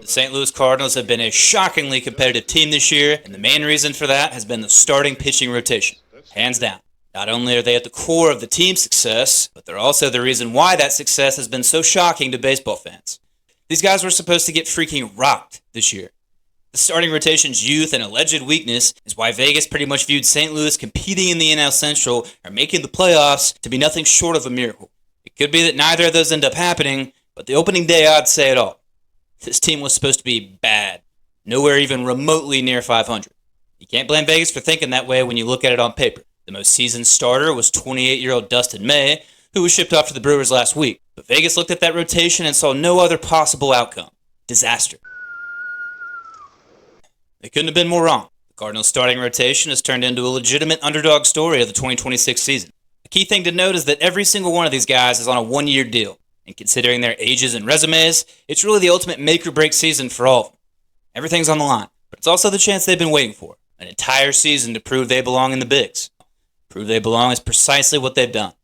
The St. Louis Cardinals have been a shockingly competitive team this year, and the main reason for that has been the starting pitching rotation. Hands down. Not only are they at the core of the team's success, but they're also the reason why that success has been so shocking to baseball fans. These guys were supposed to get freaking rocked this year. The starting rotation's youth and alleged weakness is why Vegas pretty much viewed St. Louis competing in the NL Central or making the playoffs to be nothing short of a miracle. It could be that neither of those end up happening, but the opening day odds say it all. This team was supposed to be bad, nowhere even remotely near 500. You can't blame Vegas for thinking that way when you look at it on paper. The most seasoned starter was 28-year-old Dustin May, who was shipped off to the Brewers last week. But Vegas looked at that rotation and saw no other possible outcome. Disaster. They couldn't have been more wrong. The Cardinals' starting rotation has turned into a legitimate underdog story of the 2026 season. The key thing to note is that every single one of these guys is on a one-year deal. And considering their ages and resumes, it's really the ultimate make-or-break season for all of them. Everything's on the line, but it's also the chance they've been waiting for. An entire season to prove they belong in the bigs. Prove they belong is precisely what they've done.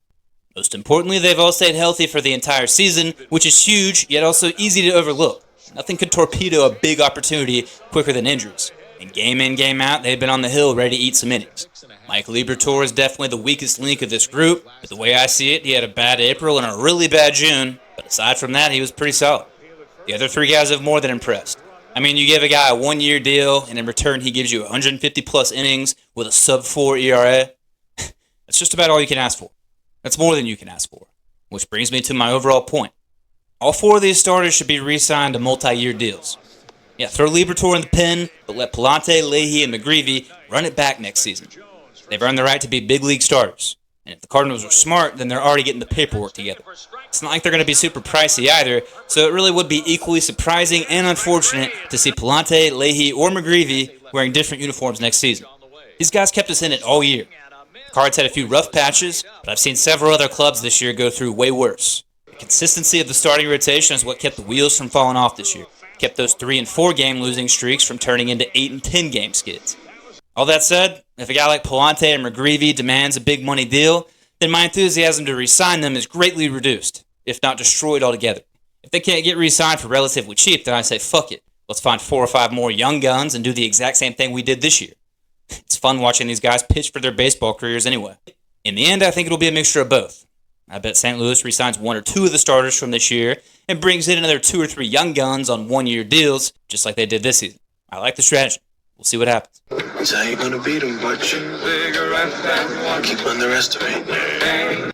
Most importantly, they've all stayed healthy for the entire season, which is huge, yet also easy to overlook. Nothing could torpedo a big opportunity quicker than injuries. And game in, game out, they've been on the hill ready to eat some innings. Mike Liberatore is definitely the weakest link of this group, but the way I see it, he had a bad April and a really bad June, but aside from that, he was pretty solid. The other three guys have more than impressed. I mean, you give a guy a one-year deal, and in return he gives you 150-plus innings with a sub-4 ERA. That's just about all you can ask for. That's more than you can ask for. Which brings me to my overall point. All four of these starters should be re-signed to multi-year deals. Yeah, throw Liberatore in the pen, but let Palante, Leahy, and McGreevy run it back next season. They've earned the right to be big league starters. And if the Cardinals are smart, then they're already getting the paperwork together. It's not like they're going to be super pricey either, so it really would be equally surprising and unfortunate to see Palante, Leahy, or McGreevy wearing different uniforms next season. These guys kept us in it all year. The Cards had a few rough patches, but I've seen several other clubs this year go through way worse. The consistency of the starting rotation is what kept the wheels from falling off this year. Kept those 3 and 4 game losing streaks from turning into 8 and 10 game skids. All that said, if a guy like Palante and McGreevy demands a big money deal, then my enthusiasm to re-sign them is greatly reduced, if not destroyed altogether. If they can't get re-signed for relatively cheap, then I say fuck it. Let's find 4 or 5 more young guns and do the exact same thing we did this year. It's fun watching these guys pitch for their baseball careers anyway. In the end, I think it'll be a mixture of both. I bet St. Louis re-signs 1 or 2 of the starters from this year and brings in another 2 or 3 young guns on one-year deals, just like they did this season. I like the strategy. We'll see what happens. That's how you're gonna beat them, but keep underestimating.